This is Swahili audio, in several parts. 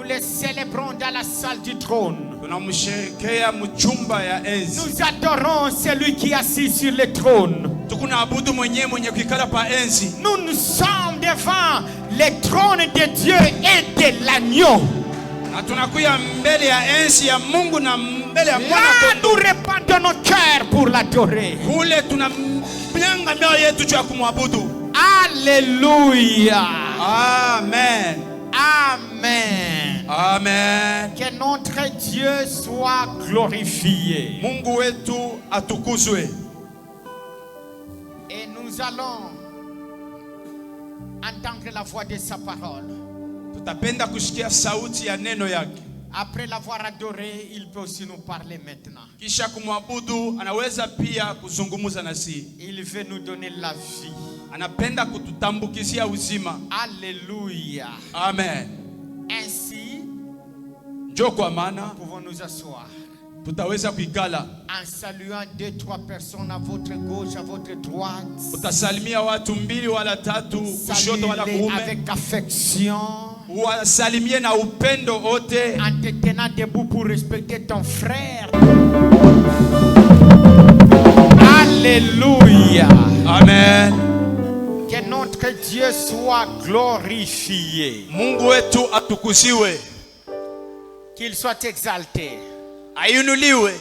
les célébrons dans la salle du trône. Tunamsherekea mchumba ya enzi. Nous adorons celui qui est assis sur le trône. Tukunaabudu mwenyewe mwenye kuikala pa enzi. Nous sommes devant le trône de Dieu et de l'agneau. Na tunakuya mbele ya enzi ya Mungu na mbele ya mwana Là, kondoo. nous répandons nos cœurs pour l'adorer. Kule tunampianga mioyo yetu juu ya kumwabudu. Alléluia. Amen. Amen. Amen. Que notre Dieu soit glorifié. Mungu wetu atukuzwe. Et nous allons entendre la voix de sa parole. Tutapenda kusikia sauti ya neno yake. Après l'avoir adoré, il peut aussi nous parler maintenant. Kisha kumwabudu anaweza pia kuzungumza nasi. Il veut nous donner la vie. Anapenda kututambukizia uzima. Alléluia. Amen. Ainsi, Njoo kwa maana nous pouvons nous asseoir. tutaweza kuikala. En saluant 2-3 personnes à votre gauche, à votre droite. Utasalimia watu mbili wala tatu kushoto wala Saluez-les kuume. avec affection. Wasalimie na upendo wote. En te tenant debout pour respecter ton frère. Alléluia. Amen. Que notre Dieu soit glorifié. Mungu wetu atukuziwe. Qu'il soit exalté. Ainuliwe.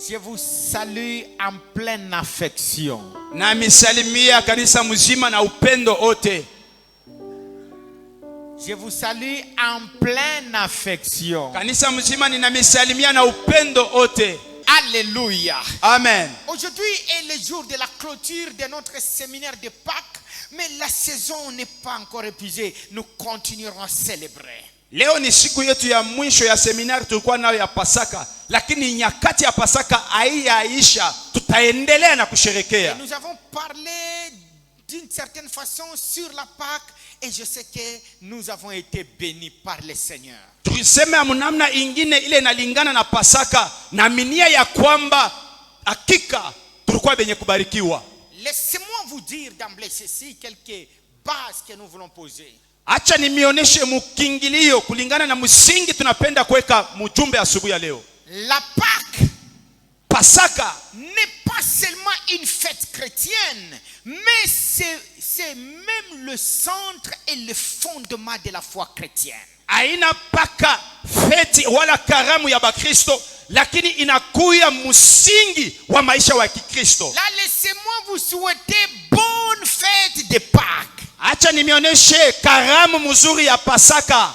Je vous salue en pleine affection. Na misalimia kanisa mzima na upendo wote. Je vous salue en pleine affection. Kanisa mzima ninamisalimia na upendo wote. Alléluia. Amen. Aujourd'hui est le jour de la clôture de notre séminaire de Pâques, mais la saison n'est pas encore épuisée. Nous continuerons à célébrer. Leo ni siku yetu ya mwisho ya seminari tulikuwa nayo ya Pasaka, lakini nyakati ya Pasaka haiyaisha, tutaendelea na kusherekea. Et nous avons parlé d'une certaine façon sur la Pâque et je sais que nous avons été bénis par le Seigneur. Tulisema namna ingine ile inalingana na Pasaka na minia ya kwamba hakika tulikuwa benye kubarikiwa. Laissez-moi vous dire d'emblée ceci, quelques bases que nous voulons poser. Acha nimioneshe mukingilio kulingana na msingi tunapenda kuweka mjumbe asubuhi ya leo. La Pâque, Pasaka n'est pas seulement une fête chrétienne, mais c'est même le centre et le fondement de la foi chrétienne. haina paka feti wala karamu ya Bakristo, lakini inakuya msingi wa maisha wa Kikristo. Là, laissez-moi vous souhaiter bonne fête de Pâques. Acha nimioneshe karamu mzuri ya Pasaka.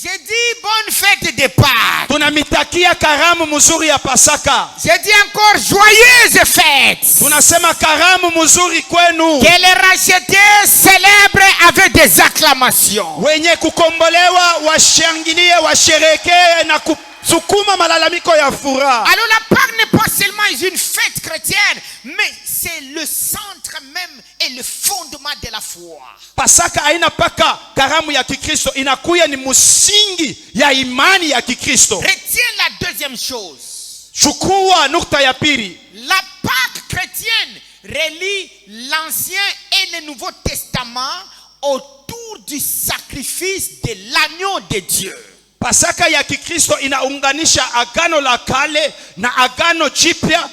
J'ai dit bonne fête de Pâques. Tunamitakia karamu mzuri ya Pasaka. J'ai dit encore joyeuse fête. Tunasema karamu mzuri kwenu. Que les rachetés célèbrent avec des acclamations. Wenye kukombolewa washangilie, washerekee na kusukuma malalamiko ya furaha. Alors la Pâque n'est pas seulement une fête chrétienne, mais c'est le centre même et le fondement de la foi. Pasaka haina paka karamu ya Kikristo, inakuya ni msingi ya imani ya Kikristo. Retiens la deuxième chose. Chukua nukta ya pili. La Pâque chrétienne relie l'Ancien et le Nouveau Testament autour du sacrifice de l'agneau de Dieu. Pasaka ya Kikristo inaunganisha agano la kale na agano jipya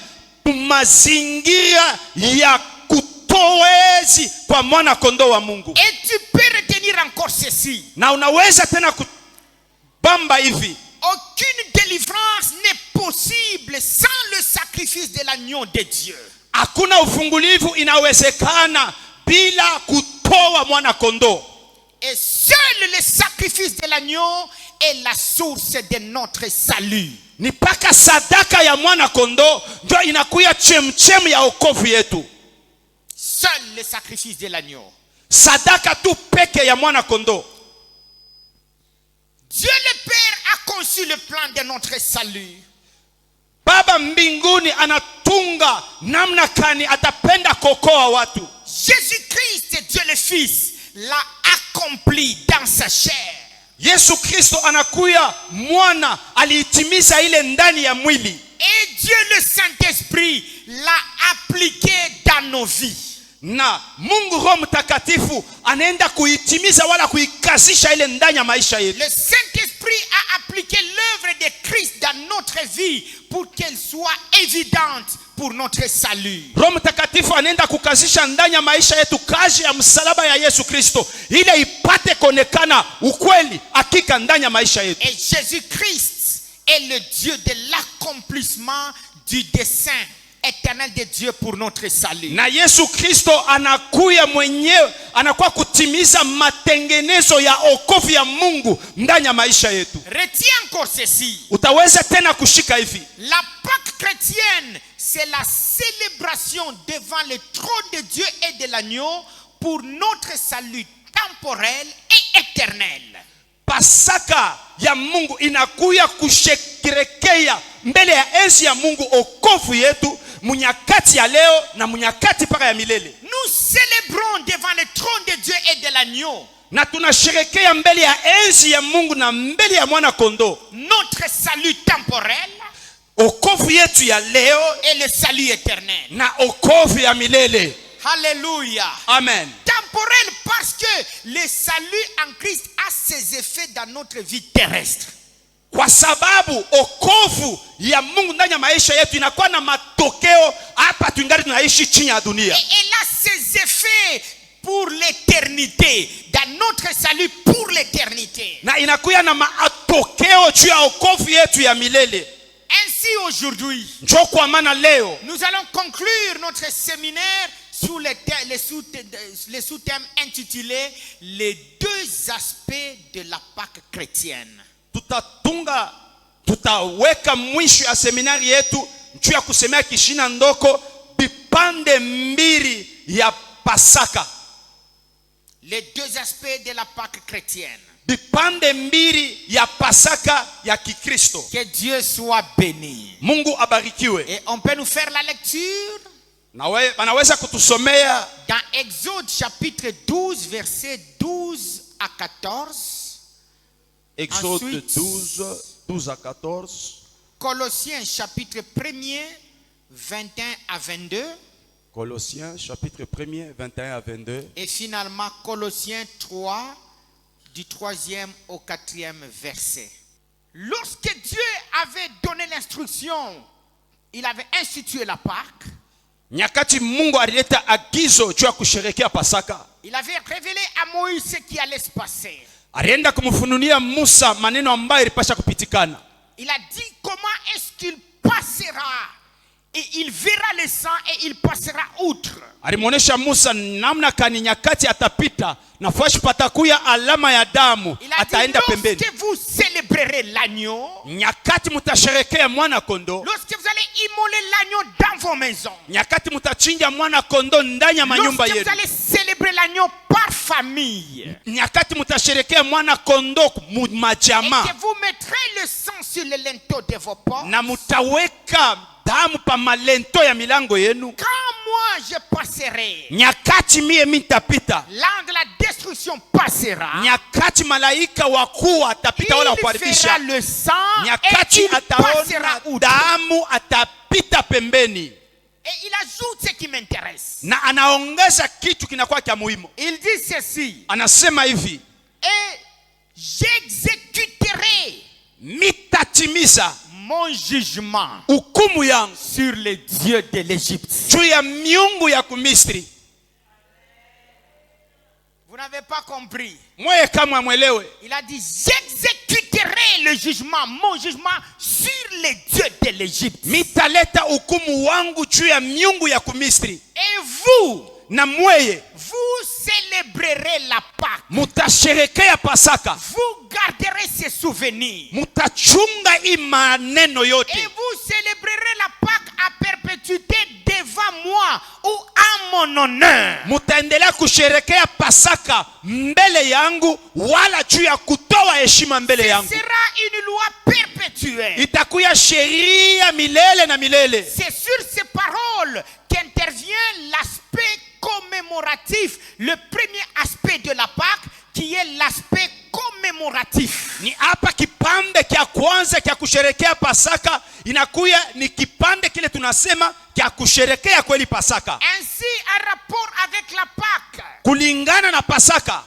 mazingira ya kutoezi kwa mwana kondoo wa Mungu. Et tu peux retenir encore ceci. Na unaweza tena kubamba hivi. Aucune délivrance n'est possible sans le sacrifice de l'agneau de Dieu. Hakuna ufungulivu inawezekana bila kutoa mwana kondoo. Et seul le sacrifice de l'agneau est la source de notre salut. Ni paka sadaka ya mwana kondoo ndio inakuya chemchem ya wokovu yetu. Seul le sacrifice de l'agneau. Sadaka tu peke ya mwana kondoo. Dieu le Père a conçu le plan de notre salut. Baba mbinguni anatunga namna kani atapenda kokoa watu. Jésus-Christ, Dieu le Fils, l'a accompli dans sa chair. Yesu Kristo anakuya mwana aliitimiza ile ndani ya mwili. Et Dieu le Saint-Esprit l'a appliqué dans nos vies. Na Mungu Roho Mtakatifu anaenda kuitimiza wala kuikazisha ile ndani ya maisha yetu. Le Saint-Esprit vie pour qu'elle soit évidente pour notre salut. Roho Mtakatifu anaenda kukazisha ndani ya maisha yetu kazi ya msalaba ya Yesu Kristo ile ipate kuonekana ukweli hakika ndani ya maisha yetu. Et Jésus-Christ est le Dieu de l'accomplissement du dessein éternel de Dieu pour notre salut. Na Yesu Kristo anakuya mwenyewe, anakuwa kutimiza matengenezo ya wokovu ya Mungu ndani ya maisha yetu. Retiens encore ceci. Utaweza tena kushika hivi. La Pâque chrétienne, c'est la célébration devant le trône de Dieu et de l'agneau pour notre salut temporel et éternel. Pasaka ya Mungu inakuya kusherekea mbele ya enzi ya Mungu wokovu yetu munyakati ya leo na munyakati paka ya milele. Nous célébrons devant le trône de Dieu et de l'agneau. Na tunasherekea mbele ya enzi ya Mungu na mbele ya mwana kondoo Notre salut temporel wokovu yetu ya leo et le salut éternel. na wokovu ya milele. Alléluia. Amen. Temporel parce que le salut en Christ a ses effets dans notre vie terrestre. Kwa sababu wokovu ya Mungu ndani ya maisha yetu inakuwa na matokeo hapa tungali tunaishi chini ya dunia. Et elle a ses effets pour l'éternité, dans notre salut pour l'éternité. Na inakuwa na matokeo juu ya wokovu yetu ya milele. Ainsi aujourd'hui, Njoo kwa maana leo nous allons conclure notre séminaire sous les sous-thèmes intitulés les deux aspects de la Pâque chrétienne. tutaweka mwisho ya seminari yetu juu ya kusemea kishina ndoko vipande mbili ya Pasaka. Les deux aspects de la Pâque chrétienne. Vipande mbili ya Pasaka ya Kikristo. Que Dieu soit béni. Mungu abarikiwe. Et on peut nous faire la lecture Wanaweza kutusomea dans Exode chapitre 12 versets 12 à 14. Exode Ensuite, 12 à 14. Colossiens chapitre 1er 21 à 22. Colossiens chapitre 1er 21 à 22. Et finalement Colossiens 3 du 3e au 4e verset. Lorsque Dieu avait donné l'instruction, il avait institué la Pâque. Nyakati Mungu alileta agizo juu ya kusherehekea Pasaka. Il avait révélé à Moïse ce qui allait se passer. Alienda kumfunulia Musa maneno ambayo ilipasha kupitikana. Il a dit comment est-ce qu'il passera. Et il verra le sang et il passera outre. Alimuonesha Musa namna kani nyakati atapita na fashi patakuya alama ya damu ataenda pembeni. Lorsque vous célébrerez l'agneau, nyakati mutasherekea mwana kondo, lorsque vous allez immoler l'agneau dans vos maisons, nyakati mutachinja mwana kondo ndani ya manyumba lorsque yenu, vous allez célébrer l'agneau par famille, nyakati mutasherekea mwana kondo mu majama, et que vous mettrez le sang sur les linteaux de vos portes, na mutaweka damu pa malento ya milango yenu. quand moi je passerai, nyakati mie mitapita, l'ange de la destruction passera, nyakati malaika wakuu atapita wala il fera kuharibisha, le sang et nyakati il passera ataona outre. damu atapita pembeni. Et il ajoute ce qui m'intéresse. Na anaongeza kitu kinakuwa cha muhimu. Il dit ceci: Anasema hivi, et j'exécuterai mitatimiza mon jugement hukumu yangu sur les dieux de l'Égypte. juu ya miungu ya Kumisri. Vous n'avez pas compris. Mwe kama mwelewe. Il a dit j'exécuterai le jugement, mon jugement sur les dieux de l'Égypte. Mitaleta hukumu wangu juu ya miungu ya Kumisri. Et vous, Na mweye vous célébrerez la Pâque. mutasherekea Pasaka. Vous garderez ces souvenirs. Mutachunga hii maneno yote. Et vous célébrerez la Pâque à perpétuité devant moi ou à mon honneur. Mutaendelea kusherekea Pasaka mbele yangu wala juu ya kutoa heshima mbele Ce yangu. sera une loi perpétuelle. Itakuya sheria milele na milele. C'est sur ces paroles qu'intervient l'aspect commémoratif, le premier aspect de la Pâque qui est l'aspect commémoratif. Ni hapa kipande kia kwanza kia kusherekea Pasaka inakuya ni kipande kile tunasema kia kusherekea kweli Pasaka. Ainsi, en rapport avec la Pâque, Kulingana na Pasaka,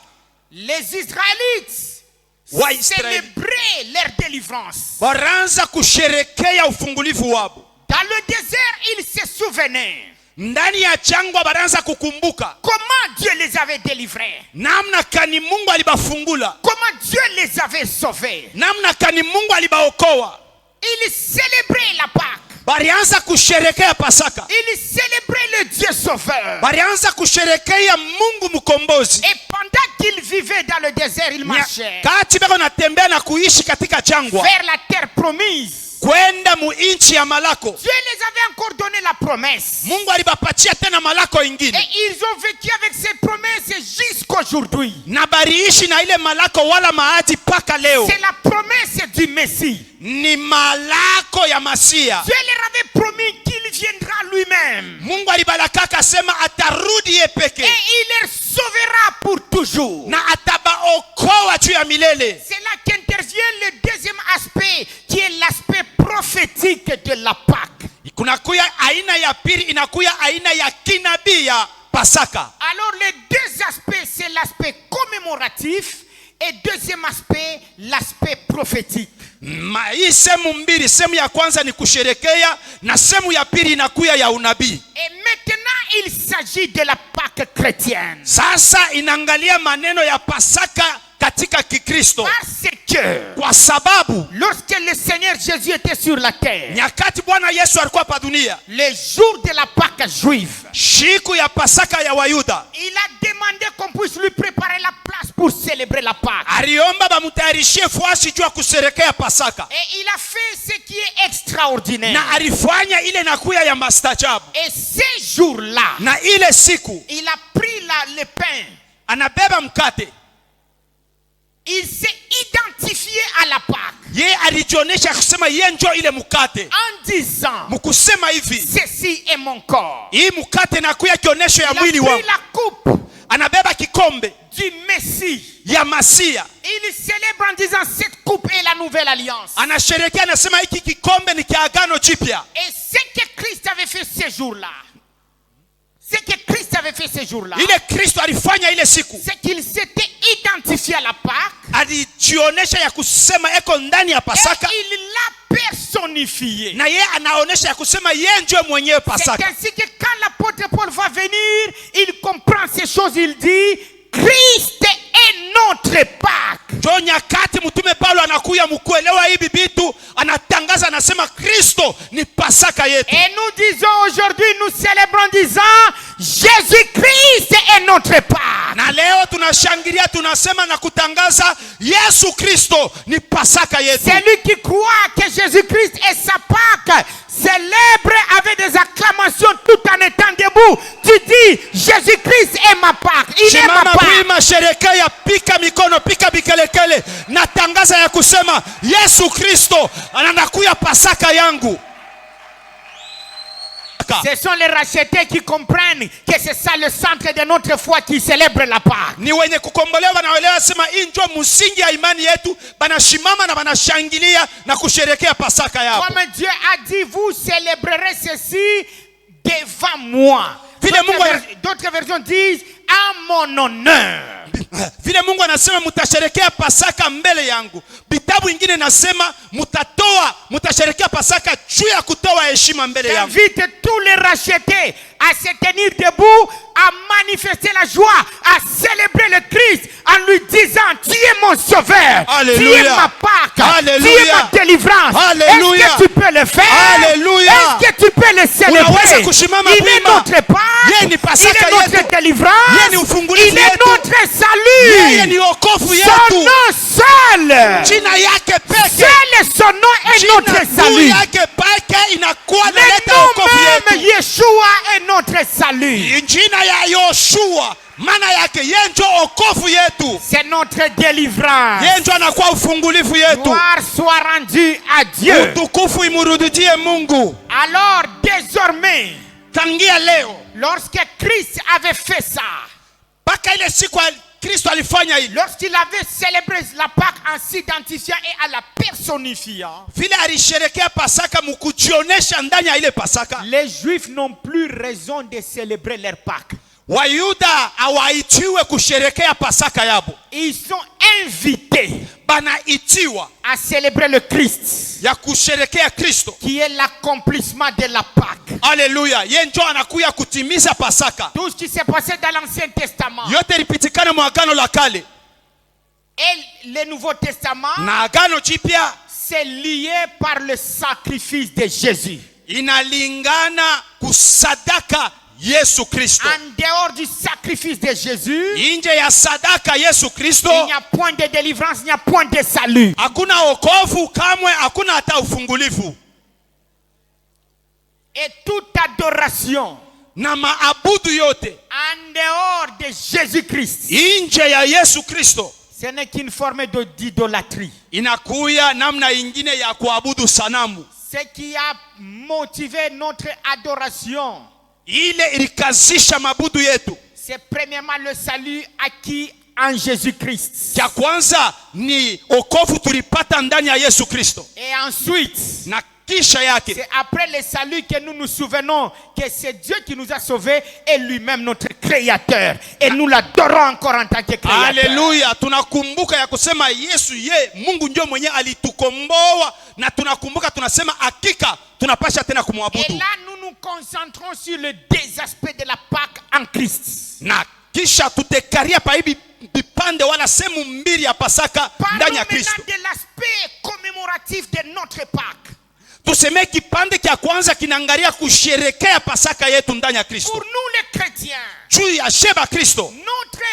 les Israélites Waisraeli célébrer leur délivrance. walianza kusherekea ufungulivu wao. Dans le désert, ils se souvenaient Ndani ya jangwa walianza kukumbuka comment Dieu les avait délivrés, namna kani Mungu alibafungula, comment Dieu les avait sauvés. namna kani Mungu alibaokoa. Ils célébraient la Pâque. Walianza kusherekea Pasaka. Ils célébraient le Dieu sauveur. Walianza kusherekea Mungu mkombozi. Et pendant qu'ils vivaient dans le désert, ils marchaient Kati beko natembea na kuishi katika jangwa vers la terre promise. kwenda mu inchi ya malako. Dieu les avait encore donné la promesse. Mungu alibapatia tena malako ingine. Et ils ont vécu avec cette promesse jusqu'aujourd'hui. Na bariishi na ile malako wala maadi paka leo. C'est la promesse du Messie. Ni malako ya Masia. Dieu leur avait promis qu'il viendra lui-même. Mungu alibalakaka sema atarudi ye peke. Et il les sauvera pour toujours. Na atabaokoa juu ya milele. C'est là qu'intervient le deuxième aspect, qui est l'aspect prophétique de la Pâque. Kunakuya aina ya pili, inakuya aina ya kinabii ya Pasaka. Alors les deux aspects, c'est l'aspect commémoratif et deuxième aspect, l'aspect prophétique. Hii sehemu mbili, sehemu ya kwanza ni kusherekea na sehemu ya pili inakuya ya unabii. Et maintenant, il s'agit de la Pâque chrétienne. Sasa inaangalia maneno ya Pasaka katika Kikristo. Parce que Kwa sababu lorsque le Seigneur Jésus était sur la terre, nyakati Bwana Yesu alikuwa pa dunia, les jours de la Pâque juive, siku ya Pasaka ya Wayuda, il a demandé qu'on puisse lui préparer la place pour célébrer la Pâque. aliomba bamutayarishie fasi juu ya kusherekea Pasaka. Et il a fait ce qui est extraordinaire. Na alifanya ile nakuya ya mastajabu. Et ces jours-là, Na ile siku il a pris le pain. anabeba mkate. Il s'est identifié à la Pâque Ye alijionesha kusema ye njo ile mkate. en disant, Mkusema hivi, ceci est mon corps. hii mkate nakuya kionesho ya Il a mwili pris wangu. la coupe Anabeba kikombe du Messie. ya Masia. Il célèbre en disant, cette coupe est la nouvelle alliance. Anasherekea anasema hiki kikombe ni kiagano jipya. Et ce que Christ avait fait ces jours-là, ce que Christ avait fait ces jours-là, Ile Kristo alifanya ile siku, c'est qu'il s'était identifié à la Pâque alijionesha ya kusema eko ndani ya Pasaka, et il l'a personnifié. na ye anaonesha ya kusema ye ndio mwenyewe C'est Pasaka. ainsi que quand l'apôtre Paul va venir, il comprend ces choses, il dit, Christ est notre Pâque. Jo nyakati mtume Paulo anakuya mkuelewa hivi vitu, anatangaza anasema Kristo ni Pasaka yetu. Et nous disons aujourd'hui, nous célébrons en disant, Jésus-Christ est notre Pâque. Na leo tunashangilia tunasema na kutangaza Yesu Kristo ni Pasaka yetu. Celui qui croit que Jésus-Christ est sa Pâque célèbre avec des acclamations tout en étant debout. Tu dis, Jésus-Christ est ma Pâque. Il est ma Shimama Pâque. kuima sherekea, pika mikono, pika bikelekele, na tangaza ya kusema Yesu Kristo anakuya Pasaka yangu. Ce sont les rachetés qui comprennent que c'est ça le centre de notre foi qui célèbre la Pâque. Ni wenye kukombolewa na wale wasema hii ndio msingi ya imani yetu, banashimama na banashangilia na kusherekea Pasaka yao. Comme Dieu a dit, vous célébrerez ceci devant moi. D'autres versions disent, à mon honneur. Vile Mungu anasema mutasherekea Pasaka mbele yangu. Vitabu ingine nasema mutasherekea Pasaka juu ya kutoa heshima mbele yangu. J'invite tous les rachetés à se tenir debout, à manifester la joie, à célébrer le Christ en lui disant, tu es mon sauveur, Alléluia. tu es ma Pâque, Alléluia. tu es ma délivrance. Alléluia. Est-ce que tu peux le faire? Alléluia. Est-ce que tu peux le célébrer? Unaweza kushimama Il est kuimba. notre Pâque, Yeye ni il Pasaka est notre yetu. délivrance, Yeye ni ufungulivu il est yetu. notre Yeye salut. ni wokovu Son yetu. nom seul, Jina yake peke. seul son nom est notre Jina salut. yake peke inakuwa Le naleta nom wokovu même yetu. Yeshua est notre salut. Jina ya Yoshua maana yake yeye ndio wokovu yetu. C'est notre délivrance. Yeye ndio anakuwa ufungulivu yetu. Gloire soit rendue à Dieu. Utukufu imurudie Mungu. Alors désormais, Tangia leo lorsque Christ avait fait ça, mpaka ile siku Kristo alifanya hili, lorsqu'il avait célébré la Pâque en s'identifiant et en la personnifiant, vile alisherekea Pasaka mukujionesha ndani ya ile Pasaka, les Juifs n'ont plus raison de célébrer leur Pâque. Wayuda hawaitiwe kusherekea Pasaka yabo. Ils sont invités Banaitiwa à célébrer le Christ, ya kusherekea Kristo. qui est l'accomplissement de la Pâque. Haleluya. Yeye ndio anakuya kutimiza Pasaka. Tout ce qui s'est passé dans l'Ancien Testament Yote ilipitikana mwa Agano la Kale et le Nouveau Testament, na Agano Jipya c'est lié par le sacrifice de Jésus. inalingana kusadaka Yesu Kristo. En dehors du sacrifice de Jésus, Inje ya sadaka Yesu Kristo il n'y a point de délivrance, il n'y a point de salut. hakuna wokovu kamwe, hakuna hata ufungulivu. Et toute adoration Na maabudu yote en dehors de Jésus-Christ, inje ya Yesu Kristo ce n'est qu'une forme d'idolâtrie. inakuya namna ingine ya kuabudu sanamu. Ce qui a motivé notre adoration, Ile ilikazisha mabudu yetu. c'est premièrement le salut acquis en Jésus-Christ. Cha kwanza ni wokovu tulipata ndani ya Yesu Kristo, Et ensuite, na kisha yake c'est après le salut que nous nous souvenons que c'est Dieu qui nous a sauvés et lui-même notre créateur. Et nous l'adorons encore en tant que créateur. haleluya, tunakumbuka ya kusema Yesu Mungu ndio mwenye alitukomboa, na tunakumbuka tunasema hakika tunapasha tena Et kumwabudu. là, nous nous concentrons sur les deux aspects de la Pâque en Christ. Na kisha tutekaria pa hivi vipande wala sehemu mbili ya Pasaka Parlons ndani ya maintenant Kristo. de l'aspect commémoratif de notre Pâque. Tuseme kipande cha kwanza kinaangalia kusherekea Pasaka yetu ndani ya Pour Kristo. nous les chrétiens, Juu ya sheba Kristo, notre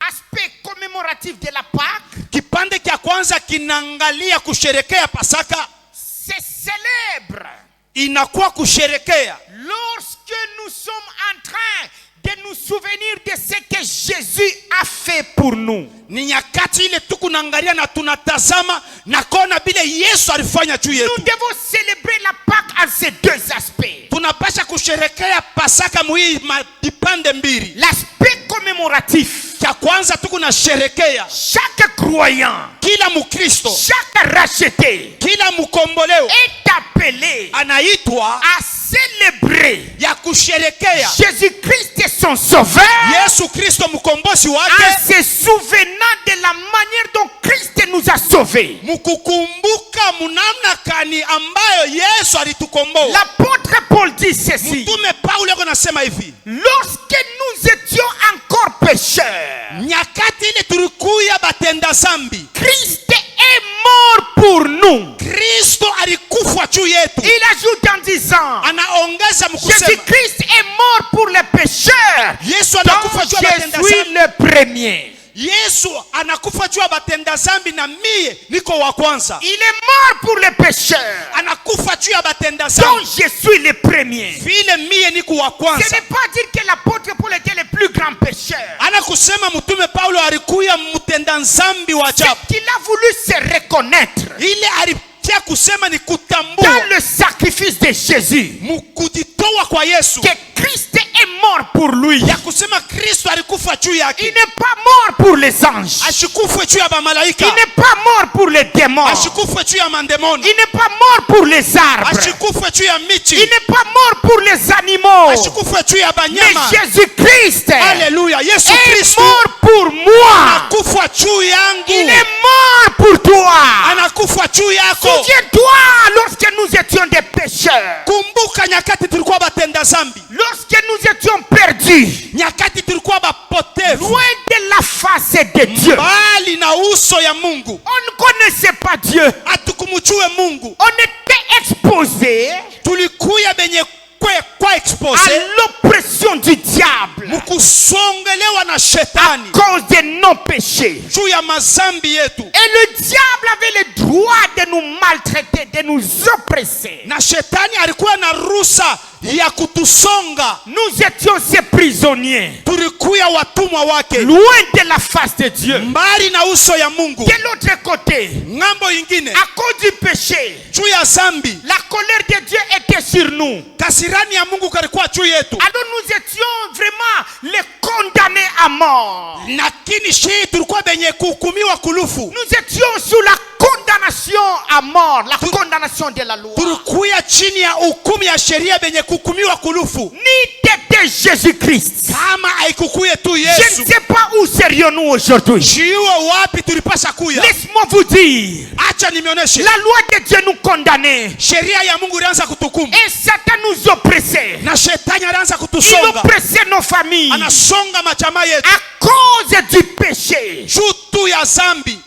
aspect commémoratif de la Pâque, kipande cha kwanza kinaangalia kusherekea Pasaka, c'est célèbre inakuwa kusherekea lorsque nous sommes en train de nous souvenir de ce que Jésus a fait pour nous. ni nyakati ile tu kunaangalia na tunatazama na kuona vile Yesu alifanya juu Nous yetu. devons célébrer la Pâque en ces deux aspects. Tunapasha kusherekea Pasaka muhii vipande mbili. L'aspect commémoratif, Cha kwanza tu kunasherekea chaque croyant, kila Mkristo, chaque racheté kila mkomboleo est appelé anaitwa à célébrer ya kusherekea Jésus-Christ et son sauveur Yesu Kristo mkombozi en wake, se souvenant de la manière dont Christ nous a sauvés. mkukumbuka munamna kani ambayo Yesu alitukomboa. L'apôtre Paul dit ceci: Mtume Paulo yako nasema hivi, lorsque nous étions encore pécheurs, nyakati ile tulikuya batenda zambi, Christ est mort pour nous. Kristo alikufa juu yetu. Il ajoute en disant: Anaongeza mkusema Jésus-Christ est mort pour les pécheurs, Yesu anakufa juu ya dont batenda je suis zambi. le premier. Yesu anakufa juu ya batenda zambi na mie niko wa kwanza. Il est mort pour les pécheurs, Anakufa juu ya batenda dont zambi je suis le premier. vile mie niko wa Ce kwanza. n'est pas dire que l'apôtre Paul était le plus grand pécheur. Ana kusema mtume Paulo alikuya mtenda zambi wa C'est ajabu. qu'il a voulu se reconnaître Ile alitia kusema ni kutambua dans le sacrifice de Jésus mkujitoa kwa Yesu, que Christ est mort pour lui. ya kusema Kristo alikufa juu Il yake, n'est pas mort pour les anges. ashikufe juu ya bamalaika, Il n'est pas mort pour les démons. ashikufe juu ya mandemoni, Il n'est pas mort pour les arbres. ashikufe juu ya Il miti, n'est pas mort pour les animaux. ashikufe juu ya Mais banyama. Jésus-Christ Haleluya, Yesu est Kristo mort pour moi. anakufa juu Il yangu, est mort pour toi. anakufa juu yako. Souviens-toi lorsque nous étions des pécheurs, Kumbuka nyakati tulikuwa batenda zambi, lorsque nous étions perdus, nyakati tulikuwa bapotevu, loin de la face de Dieu. mbali na uso ya Mungu, On ne connaissait pas Dieu. hatukumjue Mungu. On était exposés Tulikuya benye kwa à expose l'oppression du diable mkusongelewa na à shetani cause de nos péchés. juu ya mazambi yetu, Et le diable avait le droit de nous maltraiter, de nous oppresser. na shetani alikuwa na ruhusa ya kutusonga. Nous étions ses prisonniers, Tulikuya watumwa wake, loin de la face de Dieu. mbali na uso ya Mungu. De l'autre côté, Ngambo ingine, à cause du péché, juu ya zambi, la colère de Dieu était sur nous. kasirani ya Mungu kalikuwa juu yetu, Alors nous étions vraiment les condamnés à mort. lakini shii tulikuwa benye kuhukumiwa kulufu. Nous étions sous la condamnation à mort, la condamnation de la loi. tulikuya chini ya hukumu ya sheria benye kuhukumiwa kulufu. Ni de Jésus-Christ. Kama haikukuye tu Je Yesu, ne sais pas où serions-nous aujourd'hui. jiwe wapi tulipasha kuya? Laisse-moi vous dire, Acha nimeoneshe. la loi de Dieu nous condamnait. Sheria ya Mungu ilianza kutukumu. Et Satan nous oppressait. Na shetani alianza Il kutusonga. oppressait nos familles Anasonga majamaa yetu. à cause du péché. Jutu ya zambi.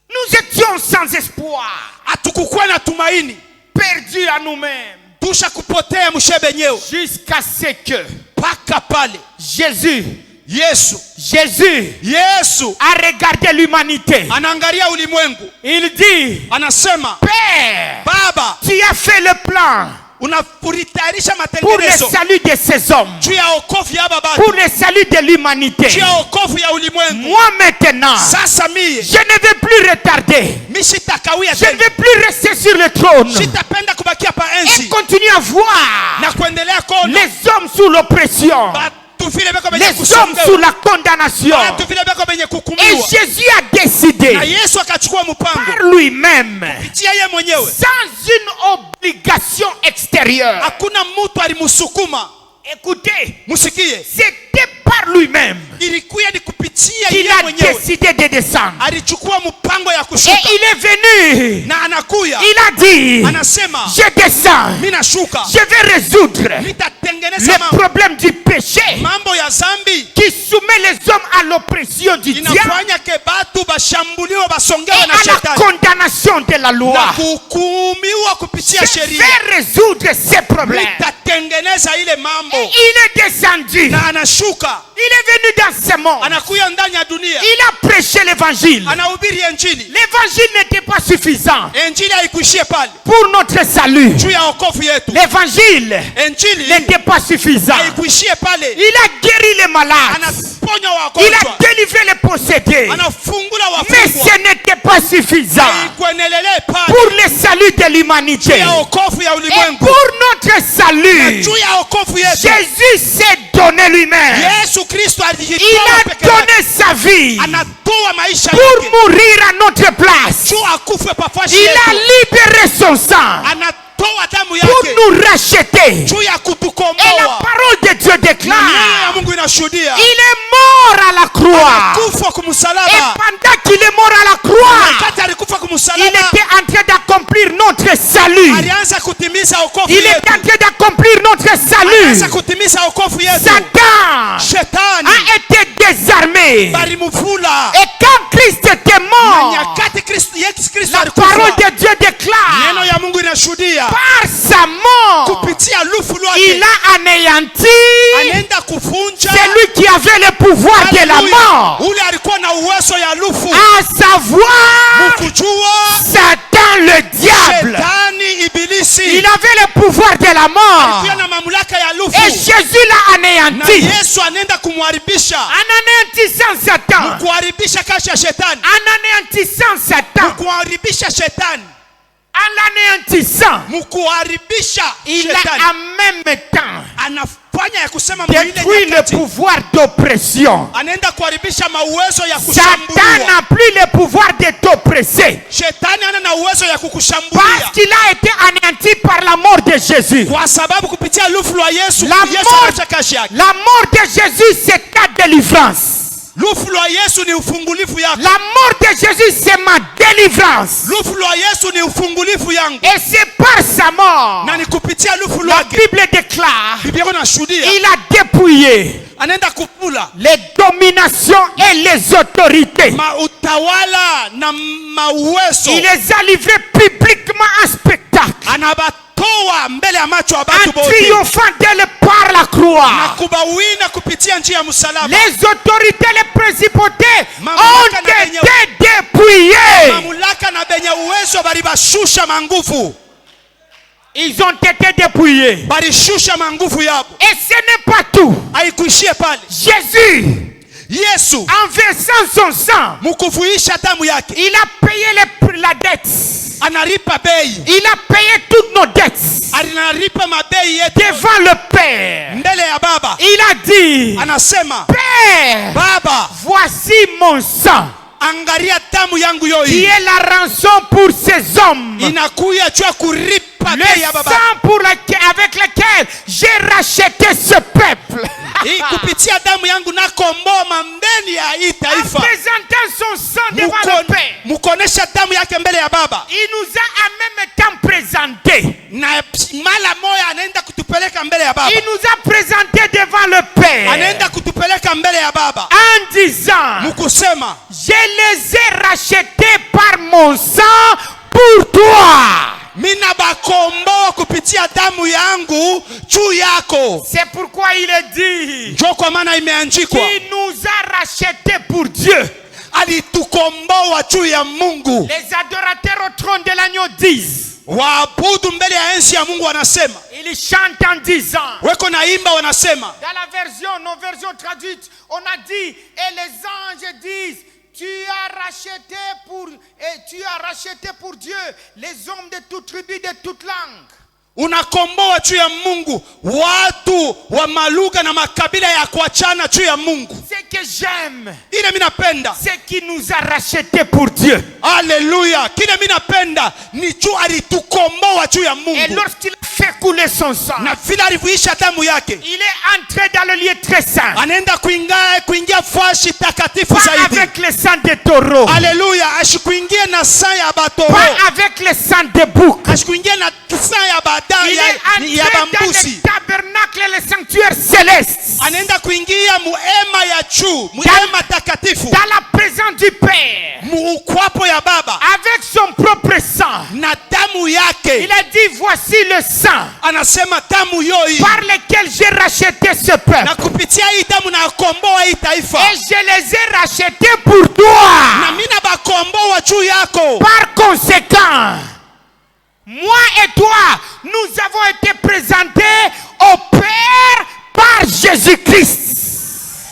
Nous étions sans espoir, Hatukukuwa na tumaini. perdus à nous-mêmes, Tusha kupotea mshebenyewe. jusqu'à ce que Paka pale. Jésus Yesu a regardé l'humanité. anaangalia ulimwengu. Il dit, Anasema, Père, Baba, tu as fait le plan ulitayarisha pour le matengenezo salut de ces hommes, juu ya wokovu ya baba, pour le salut de l'humanité. juu ya wokovu ya ulimwengu. Moi maintenant, Sasa mie je ne vais plus retarder. mishitakawia Je ne tena. vais plus rester sur le trône Sitapenda kubakia pa et enzi continuer à voir na kuendelea kuona les hommes sous l'oppression, batu vile beko benye les hommes sous kusongewa, la condamnation. batu vile beko benye Et kuhukumiwa. Jésus a décidé Na Yesu akachukua mpango par lui-même, kupitia yeye mwenyewe. sans une obligation extérieure. Hakuna mtu alimusukuma. Écoutez, Musikie, c'était par lui-même ilikuwa ni kupitia qu'il yeye a mwenyewe. décidé de descendre. Alichukua mpango ya Et kushuka il est venu. na anakuya, Il a dit, anasema je descends. mimi nashuka, Je vais résoudre nitatengeneza le problème du péché mambo ya zambi qui soumet les hommes à l'oppression du diable inafanya ke batu bashambuliwe et basongewe na à la shetani condamnation de la na loi. kuhukumiwa kupitia Je sheria. vais résoudre ces problèmes. Nitatengeneza ile mambo. Et il est descendu. Na anashuka, Il est venu dans ce monde. anakuya ndani ya dunia, Il a prêché l'évangile. anahubiri injili. L'évangile n'était pas suffisant Injili haikuishie pale pour notre salut. juu ya wokovu yetu. L'évangile Injili n'était pas suffisant. haikuishie pale, Il a guéri les malades. anaponya Il a wagonjwa, délivré les possédés. anafungula Mais wafungwa. ce n'était pas suffisant Haikuenelele pale pour le salut de l'humanité. juu ya wokovu ya Et ulimwengu. pour notre salut, Juu ya wokovu yetu Jésus s'est donné lui-même. Yesu Kristo Il alijitoa a peke yake. donné sa vie Anatoa maisha pour yake mourir à notre place. juu akufe pafashi Il a yetu. libéré son sang Anatoa damu pour yake nous racheter. juu ya Et la kutukomboa. parole de Dieu Na neno ya déclare, Mungu inashuhudia il est mort à la croix. kufa Et kumsalaba. pendant qu'il est mort à la croix, Wakati alikufa il kumsalaba, était en train d'accomplir notre salut. alianza kutimiza wokovu Il était yetu. en train d'accomplir notre Alianza salut. kutimiza wokovu yetu. Satan Shetani a été désarmé. balimuvula. Et quand Christ était Na mort, nyakati Yesu Kristo la parole alikufa, de Dieu neno déclare, ya Mungu inashuhudia par sa mort, kupitia lufu il lwake a anéanti anaenda kuvunja celui qui avait le pouvoir de la Haleluya. mort, Ule alikuwa na uwezo ya lufu, à savoir kujua Satan le diable. Shetani ibilisi Il avait le pouvoir de la mort. pia na mamlaka ya Et lufu, Jésus l'a na anéanti. Yesu anaenda kumharibisha, En anéantissant Satan, kuharibisha kazi ya shetani, en anéantissant Satan, kuharibisha shetani, en l'anéantissant, mkuharibisha il a shetani. en même temps Anafanya ya kusema mwile détruit le nyakati, pouvoir d'oppression. anaenda kuharibisha mauwezo ya Satan kushambulia. n'a plus le pouvoir de t'oppresser Shetani ana na uwezo ya parce kukushambulia qu'il a été anéanti par la mort de Jésus. kwa sababu kupitia lufu lwa Yesu, La Yesu mort, anaacha kazi yake. la mort de Jésus, c'est ta délivrance. Lufu lwa Yesu ni ufungulifu yako. La mort de Jésus, c'est ma délivrance. Lufu lwa Yesu ni ufungulifu yangu, Et c'est par sa mort. na ni kupitia lufu La lwake. Bible déclare, Biblia yako nashuhudia il a dépouillé anaenda kupula les dominations et les autorités. utawala na mauwezo, Il les a livrés publiquement en spectacle, anabatoa mbele ya macho ya en watu wote triomphant d'elle par la na croix. kubawina kupitia njia ya msalaba. Les autorités, les principautés Mamlaka ont na benye- été dépouillées. Mamlaka na benye uwezo balibashusha manguvu, Ils ont été dépouillés. balishusha manguvu yabo. Et ce n'est pas tout. Haikuishie pale. Jésus, Yesu en versant son sang, mkufuisha damu yake, il a payé la dette. analipa bei, Il a payé toutes nos dettes analipa mabei yetu devant le Père. mbele ya Baba. Il a dit, Anasema, Père, Baba, voici mon sang. angalia damu yangu qui yoi est la rançon pour ces hommes. inakuya juu ya kuripa Le bei ya baba. sang avec lequel j'ai racheté ce peuple. Hii kupitia damu yangu nakomboa mambeni ya hii En taifa. présentant son sang devant le Père, Mukonesha damu yake mbele ya baba. il nous a en même temps présenté. Na mala moya anaenda kutupeleka mbele ya baba. Il nous a présenté devant le Père Anaenda kutupeleka mbele ya baba. en disant, Mukusema, je les ai rachetés par mon sang pour toi. mina bakomboa kupitia damu yangu juu yako. C'est pourquoi il est dit Njo kwa maana imeandikwa, qu'il nous a rachetés pour Dieu. alitukomboa juu ya Mungu. Les adorateurs au trône de l'agneau disent, Waabudu mbele ya enzi ya Mungu wanasema, ils chantent en disant, weko naimba wanasema, dans la version, nos versions traduites, on a dit, et les anges disent, tu as racheté pour Dieu les hommes de toute tribu, de toute langue. unakomboa juu ya Mungu watu wa malugha na makabila ya kuachana juu ya Mungu. Ce que j'aime, Ile minapenda, c'est qu'il nous a rachetés pour Dieu. haleluya, kile minapenda ni juu alitukomboa juu ya Et Mungu. lorsqu'il a fait couler son sang, Na vile alivuisha damu yake, il est entré dans le lieu très saint, anaenda kuingia fashi takatifu pas zaidi. avec le sang de taureau, Haleluya, ashikuingie na saa ya batoro, pas avec le sang de bouc. ashikuingie na saa ya badai Il est ya entré dans bambusi. le tabernacle, le sanctuaire céleste, Anaenda kuingia muema ya juu, muema takatifu, dans la présence du Père, muukwapo ya baba avec son propre sang. na damu yake. Il a dit, voici le sang Anasema damu yoi, par lequel j'ai racheté ce peuple. na kupitia hii damu na komboa hii taifa, Et je les ai rachetés pour toi. na mina bakomboa juu yako. Par conséquent, moi et toi, nous avons été présentés au Père par Jésus-Christ.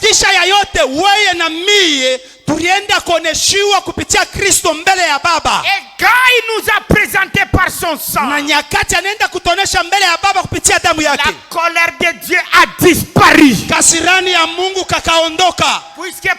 Kisha ya yote wewe na mie tulienda kuoneshiwa kupitia Kristo mbele ya baba, Et quand il nous a présentés par son sang, na nyakati anaenda kutonesha mbele ya baba kupitia damu la yake, colère de Dieu a disparu. kasirani ya Mungu kakaondoka. Puisque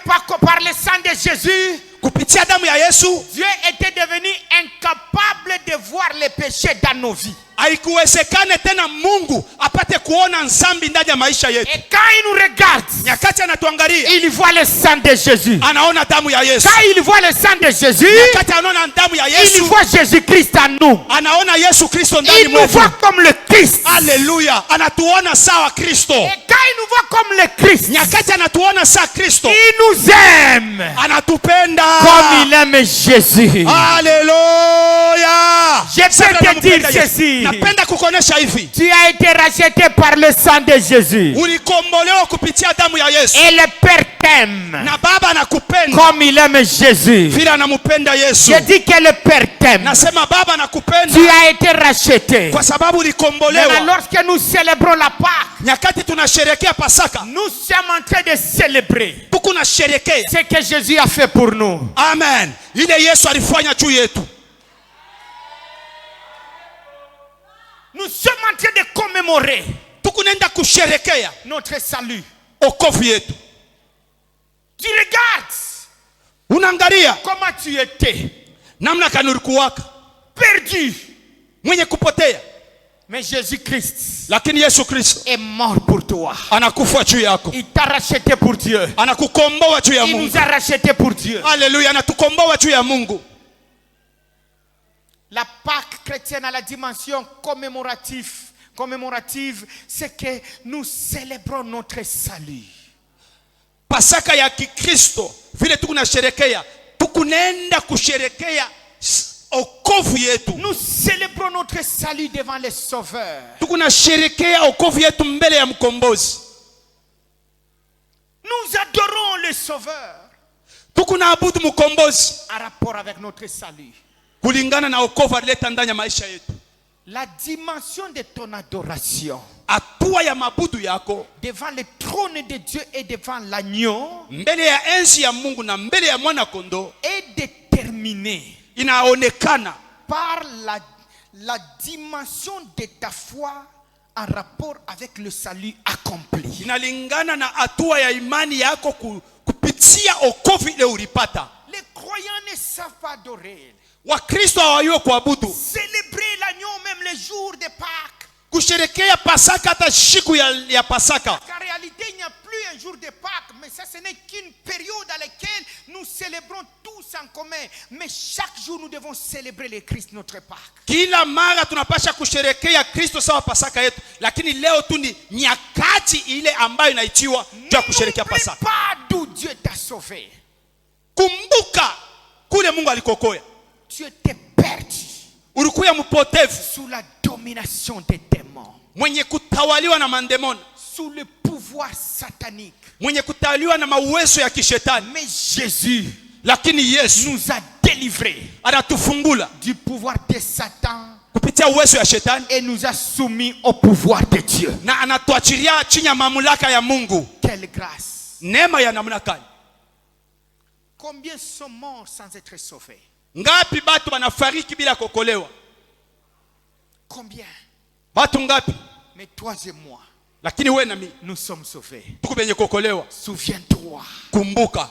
par le sang de Jésus, Kupitia damu ya Yesu Dieu était devenu incapable de voir les péchés dans nos vies. haikuwezekane tena Mungu apate kuona nzambi ndani ya maisha yetu. Et quand il nous regarde, Nyakati anatuangalia, il voit le sang de Jésus. anaona damu ya Yesu. Quand il voit le sang de Jésus, Nyakati anaona damu ya il Yesu, voit Jésus-Christ en nous. anaona Yesu Kristo ndani Il nous mwetu. voit comme le Christ. Haleluya, anatuona sawa Kristo. Et quand il nous voit comme le Christ, Nyakati anatuona sawa Kristo, il nous aime anatupenda comme il aime Jésus. Haleluya. Je peux te dire ceci. Napenda kukonesha hivi, Tu as été racheté par le sang de Jésus. ulikombolewa kupitia damu ya Yesu, Et le Père t'aime na baba anakupenda comme il aime Jésus. vile anamupenda Yesu. Je dis que le Père t'aime. Nasema baba anakupenda Tu as été racheté. kwa sababu Maintenant, ulikombolewa. lorsque nous célébrons la Pâque, Nyakati tunasherekea Pasaka, nous sommes en train de célébrer tuko na sherekea, ce que Jésus a fait pour nous. amen, ile Yesu alifanya juu yetu. Nous sommes en train de commémorer Tuko nenda kusherekea notre salut. okovu yetu. Tu regardes Unaangalia comment tu étais namna kanulikuwaka perdu. mwenye kupotea, Mais Jésus-Christ lakini Yesu Kristo est mort pour toi. anakufa juu yako, Il t'a racheté pour Dieu. anakukomboa juu ya Il Mungu. nous a racheté pour Dieu. Haleluya, anatukomboa juu ya Mungu. La Pâque chrétienne a la dimension commémorative, c'est que nous célébrons notre salut. Pasaka ya Kikristo vile tukunasherekea, tukunenda kusherekea okovu yetu. Nous célébrons notre salut devant le Sauveur. Tukunasherekea okovu yetu mbele ya mkombozi. Nous adorons le Sauveur Tukunaabudu mkombozi en rapport avec notre salut. kulingana na okovu alileta ndani ya maisha yetu. La dimension de ton adoration Hatua ya mabudu yako devant le trône de Dieu et devant l'agneau mbele ya enzi ya Mungu na mbele ya mwana kondoo est déterminée inaonekana par la dimension de ta foi en rapport avec le salut accompli. inalingana na hatua ya imani yako kupitia okovu ile ulipata. Le les croyants ne savent pas adorer, Wakristo hawajui kuabudu, célébrer l'agneau même les jours de Pâques. kusherekea Pasaka hata siku ya Pasaka. En réalité, il n'y a plus un jour de Pâques, mais ça ce n'est qu'une période à laquelle nous célébrons tous en commun. Mais chaque jour, nous devons célébrer le Christ, notre Pâques. Kila mara tunapasha kusherekea Kristo sawa Pasaka yetu, lakini leo tu ni nyakati ile ambayo inaitiwa ya kusherekea Pasaka. N'oublie pas d'où Dieu t'a sauvé. Kumbuka kule Mungu alikokoya. Tu étais perdu Ulikuwa mpotevu, sous la domination des démons, mwenye kutawaliwa na mandemoni, sous le pouvoir satanique. mwenye kutawaliwa na mauwezo ya kishetani. Mais Jésus, Lakini Yesu nous a délivrés anatufungula du pouvoir de Satan kupitia uwezo ya shetani et nous a soumis au pouvoir de Dieu. na anatuachilia chini ya mamlaka ya Mungu. Quelle grâce! Neema ya namna gani? Combien sont morts sans être sauvés? Ngapi batu wanafariki bila kuokolewa? Combien? Batu ngapi? Mais toi et moi, Lakini wewe na mimi nous sommes sauvés. tuko benye kuokolewa. Souviens-toi. Kumbuka,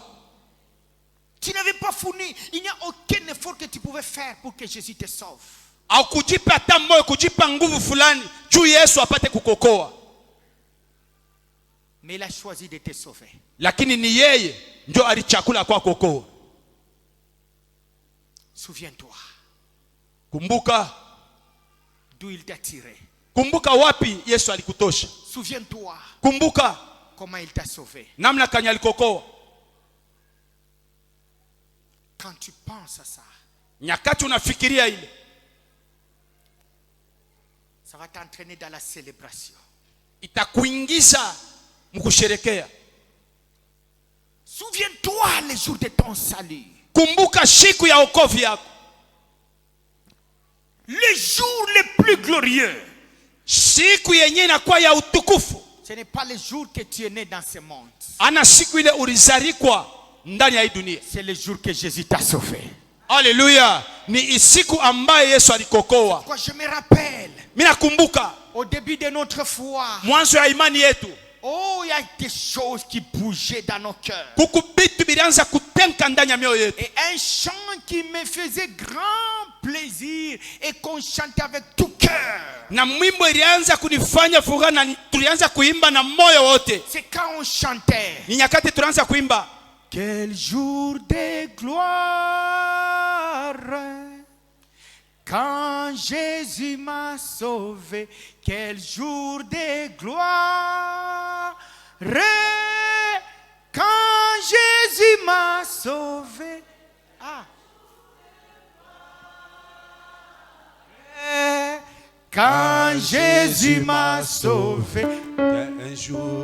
Tu n'avais pas fourni. Il n'y a aucun effort que tu pouvais faire pour que Jésus te sauve. au kujipa hata moyo, kujipa nguvu fulani juu Yesu apate kukokoa. Mais il a choisi de te sauver. Lakini ni yeye ndio alichakula kwa kuokoa. Souviens-toi Kumbuka, d'où il t'a tiré. kumbuka wapi Yesu alikutosha. Souviens-toi Kumbuka comment il t'a sauvé. namna kanya alikokoa. Quand tu penses à ça, Nyakati unafikiria ile, ça va t'entraîner dans la célébration. itakuingiza mkusherekea. Souviens-toi les jours de ton salut. Kumbuka siku ya wokovu yako, Les jours les plus glorieux. siku yenye inakuwa ya utukufu. Ce n'est pas les jours que tu es né dans ce monde. Ana siku ile ulizarikwa ndani ya hii dunia. C'est le jour que Jésus t'a sauvé. Haleluya! Ni siku ambaye Yesu alikokoa. Quand je me rappelle, Mimi nakumbuka au début de notre foi, mwanzo ya imani yetu, oh, il y a des choses qui bougeaient dans nos cœurs. kuku bitu bilianza kutenka ndani ya mioyo yetu, Et un chant qui me faisait grand plaisir et qu'on chantait avec tout cœur. na mwimbo ilianza kunifanya furaha na tulianza kuimba na moyo wote. C'est quand on chantait. Ni nyakati tunaanza kuimba, Quel jour de gloire, quand Jésus m'a sauvé. Quel jour de gloire, quand Jésus m'a sauvé. Ah. Quand Jésus m'a sauvé.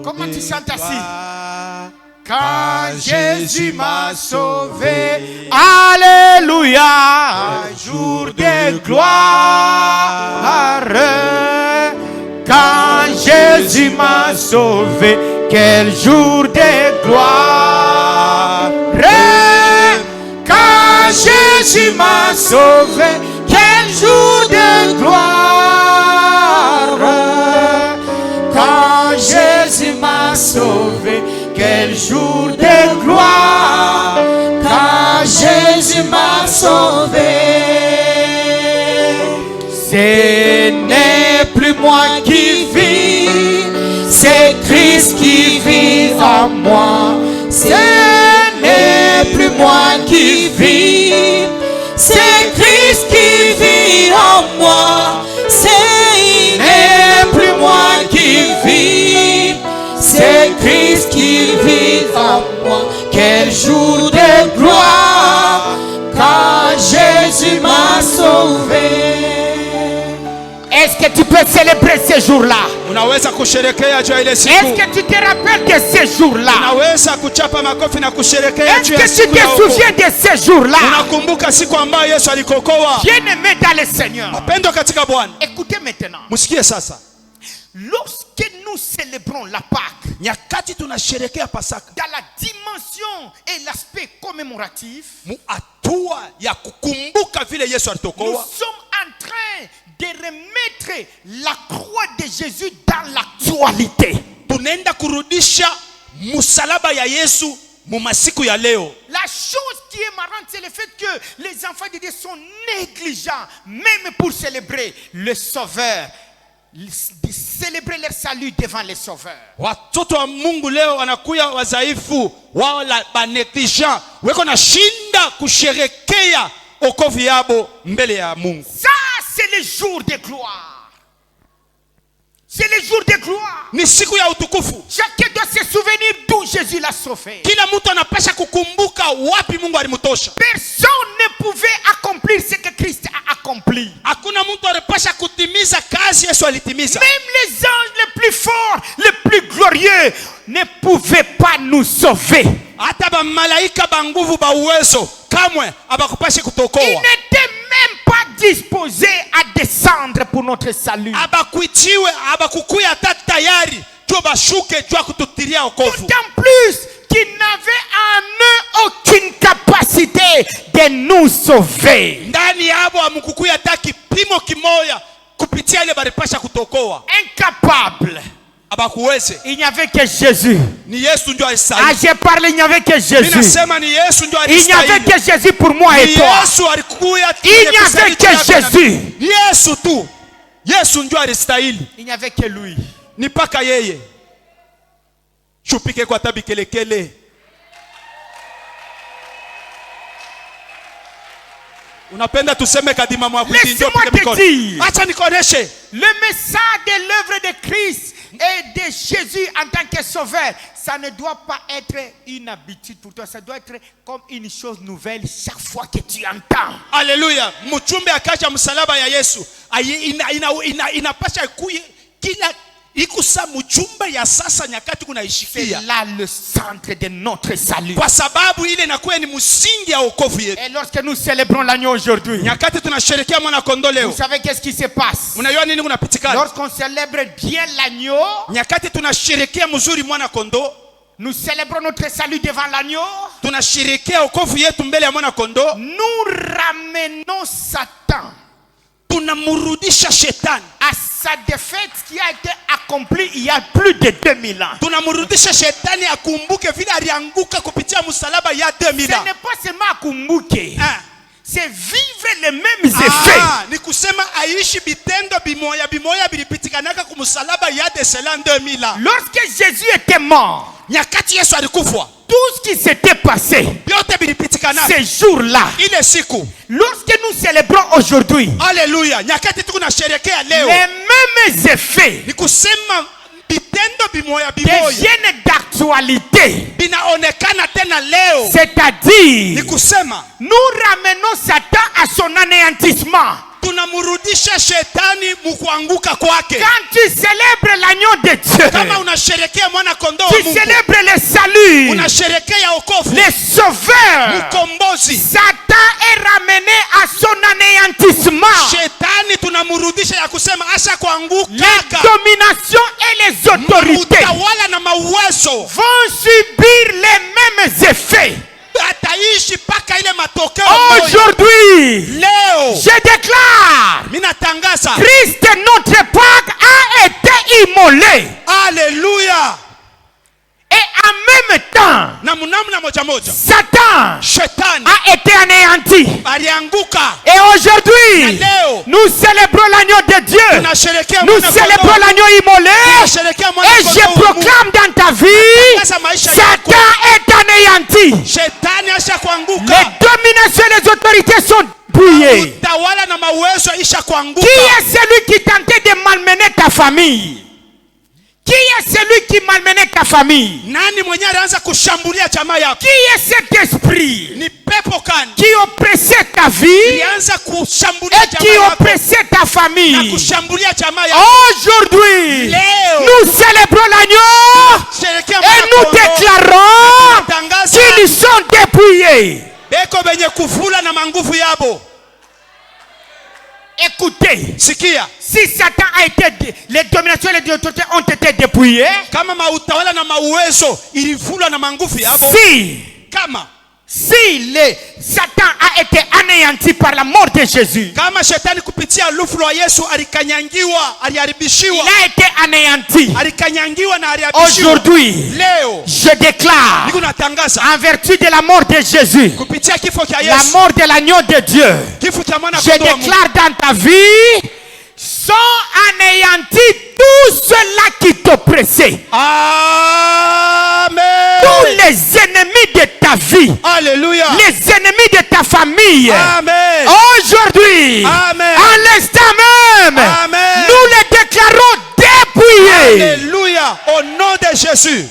Comment tu chantes assis? Quand Jésus m'a sauvé, alléluia, un jour de gloire. Quand Jésus m'a sauvé, quel jour de gloire. Quand Jésus m'a sauvé, quel jour de gloire. Quand Jésus m'a sauvé, quel jour de gloire, quand Jésus m'a sauvé. Ce n'est plus moi qui vis, c'est Christ qui vit en moi. Ce n'est plus moi qui vis, c'est Christ qui vit en moi. Ce n'est plus moi qui vis, c'est Christ qui vit en moi. Quel jour de gloire, quand Jésus m'a sauvé. Est-ce que tu peux célébrer ces jours-là? unaweza kusherekea juu ya ile siku. Est-ce que tu te rappelles de ces jours-là? Unaweza kuchapa makofi na kusherekea Est-ce juu ya que tu siku te ya wokovu. souviens de ces jours-là? Unakumbuka siku ambayo Yesu alikokoa? Bien-aimé dans le Seigneur, Pendo katika Bwana, écoutez maintenant. msikie sasa. Lorsque nous célébrons la Pâque, Nyakati tunasherekea Pasaka, dans la dimension et l'aspect commémoratif, mu hatua ya kukumbuka vile Yesu nous alitokoa, sommes en train de remettre la croix de Jésus dans l'actualité. tunaenda kurudisha msalaba ya Yesu mu masiku ya leo. La chose qui est marrante, les enfants de Dieu sont négligents, même pour célébrer le Sauveur, célébrer leur salut devant les sauveurs. Watoto wa Mungu leo wanakuya wazaifu wao ba negligent weko na shinda kusherekea okovu yabo mbele ya Mungu. Ça c'est le jour de gloire. C'est le jour de gloire. Ni siku ya utukufu. Chacun doit se souvenir d'où Jésus l'a sauvé. Kila mtu anapasha kukumbuka wapi Mungu alimtosha. Personne ne pouvait accomplir ce que Christ a accompli. Hakuna mtu anapasha kutimiza kazi Yesu alitimiza. Même les anges les plus forts, les plus glorieux ne pouvaient pas nous sauver. Hata ba malaika ba nguvu ba uwezo kamwe abakupashe kutokoa. Ils n'étaient même pas disposés à descendre pour notre salut. Abakuitiwe abakukuya hata tayari tu bashuke tu kututiria okovu. D'autant plus qu'ils n'avaient en eux aucune capacité de nous sauver. Ndani yabo amukukuya hata kipimo kimoya kupitia ile baripasha kutokoa. Incapable. Abakuweze. Il n'y avait que Jésus. Ni Yesu ndio alistahili. Ah, j'ai parlé, il n'y avait que Jésus. Ninasema ni Yesu ndio Il n'y alistahili. avait que Jésus pour moi et toi. Yesu alikuya. Il n'y avait que Jésus. Yesu tu. Yesu ndio alistahili. Il n'y avait que lui. Ni paka yeye. Chupike kwa tabikelekele. Unapenda tuseme kadima mwakwiti ndio pike mikono. Acha nikoneshe. Le message de l'œuvre de Christ et de Jésus en tant que sauveur, ça ne doit pas être une habitude pour toi, ça doit être comme une chose nouvelle chaque fois que tu entends. Alléluia. Mchumbe akaja msalaba ya Yesu. Inapasha kuye kila ikusa mchumba ya sasa nyakati kunaishikia. C'est là le centre de notre salut. Kwa sababu ile inakuwa ni msingi ya wokovu yetu. Et lorsque nous célébrons l'agneau aujourd'hui, nyakati tunasherehekea mwana kondoo leo, vous savez qu'est-ce qui se passe? Unajua nini kunapitikana? Lorsqu'on célèbre bien l'agneau, nyakati tunasherehekea mzuri mwana kondoo, nous célébrons notre salut devant l'agneau, tunasherehekea wokovu yetu mbele ya mwana kondoo, nous ramenons Satan, tunamrudisha shetani à sa défaite qui a été accomplie il y a plus de 2000 ans. Tunamrudisha shetani akumbuke vile alianguka kupitia msalaba ya 2000 ans. Ce n'est pas seulement akumbuke. C'est vivre les mêmes effets. Ni kusema aishi bitendo bimoya bimoya bilipitikanaka kumsalaba ya de cela 2000 ans. Lorsque Jésus était mort, nyakati Yesu alikufa, tout ce qui s'était passé ces jours-là, lorsque nous célébrons aujourd'hui, alléluia, nyakati tunasherehekea leo, les mêmes effets ni kusema bitendo bimoya bimoya deviennent d'actualité. Binaonekana tena leo. C'est-à-dire, ni kusema nous ramenons Satan à son anéantissement. Tunamrudisha shetani mkuanguka kwake. Quand tu célèbres l'agneau de Dieu, kama unasherehekea mwana kondoo wa Mungu, tu célèbres le salut, unasherehekea wokovu, le sauveur, mkombozi. Satan est ramené à son anéantissement. Shetani tunamrudisha ya kusema asha kuanguka. Les dominations et les autorités utawala na mauwezo vont subir les mêmes effets. Ataishi paka ile matokeo. Aujourd'hui, leo je déclare, minatangaza, Christ notre Pâque a été immolé. Alléluia. Et en même temps, na munamna moja moja, Satan shetani a été anéanti. Alianguka. Et aujourd'hui, nous célébrons l'agneau de Dieu. Nous célébrons l'agneau immolé. Et je proclame dans ta vie, Satan est anéanti. Shetani asha kuanguka. Les dominations et les autorités sont dépouillées. Utawala na mauwezo isha kuanguka. Qui est celui qui tentait de malmener ta famille? Qui est celui qui malmenait ta famille? Nani mwenye alianza kushambulia jamaa yako? Qui est cet esprit? Ni pepo kani qui oppressait ta vie ilianza kushambulia et qui oppressait ta famille? Na kushambulia jamaa yako. Aujourd'hui, leo nous célébrons l'agneau et nous déclarons qu'ils sont dépouillés. Beko benye kuvula na manguvu yabo. Écoutez, sikia, si Satan a été, les dominations et les autorités ont été dépouillées, kama mautawala na mauwezo ilivulwa na manguvu yabo, si kama Si Satan a été anéanti par la mort de Jésus, kama shetani kupitia lufu la Yesu alikanyangiwa, aliharibishiwa, il a été anéanti. alikanyangiwa na aliharibishiwa. Aujourd'hui, Leo je déclare, niko natangaza en vertu de la mort de Jésus, kupitia kifo cha la Yesu, mort de l'agneau de Dieu, kifo cha mwana je kondoo wa Mungu, déclare dans ta vie, sont anéantis tous ceux-là qui t'oppressaient. Amen. Tous les ennemis de ta vie, Alléluia. les ennemis de ta famille, Amen. aujourd'hui, Amen. à l'instant même, Amen. nous les déclarons dépouillés. Alléluia. Au nom de Jésus.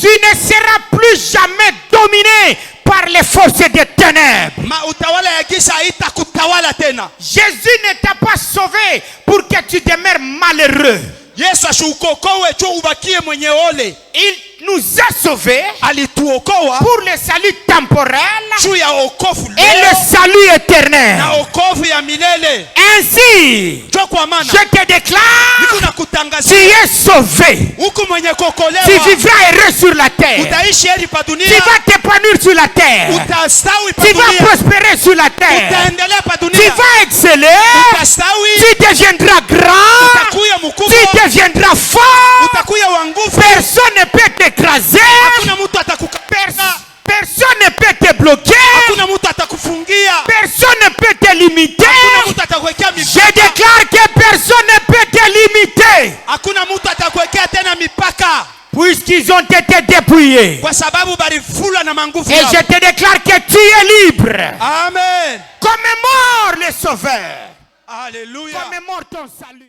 Tu ne seras plus jamais dominé par les forces des ténèbres. Utawala ya giza haitakutawala tena. Jésus ne t'a pas sauvé pour que tu demeures malheureux. Yesu ashukokowe tu ubakie mwenye ole. Il nous a sauvés Alituokoa pour le salut temporel juu ya wokovu et le salut éternel. na wokovu ya milele. Ainsi, Ndio kwa maana je te déclare, niko tu nakutangazia es sauvé. huku mwenye kuokolewa Tu vivras heureux sur la terre. utaishi heri pa Tu dunia, vas t'épanouir sur la terre. utastawi pa Tu vas dunia, prospérer sur la terre. utaendelea pa Tu dunia, vas exceller. utastawi, Tu deviendras grand. utakuya Tu mkubwa, deviendras fort. utakuya wa nguvu. Personne ne peut t'écraser. Hakuna mtu atakukabisa, Personne ne peut te bloquer. hakuna mtu atakufungia, Personne ne peut te limiter. hakuna mtu atakuwekea Je mipaka, déclare que personne ne peut te limiter. hakuna mtu atakuwekea tena mipaka, Puisqu'ils ont été dépouillés. kwa sababu balifula na manguvu Et yao. je te déclare que tu es libre. Amen. Commémore le Sauveur. Alléluia. Commémore ton salut.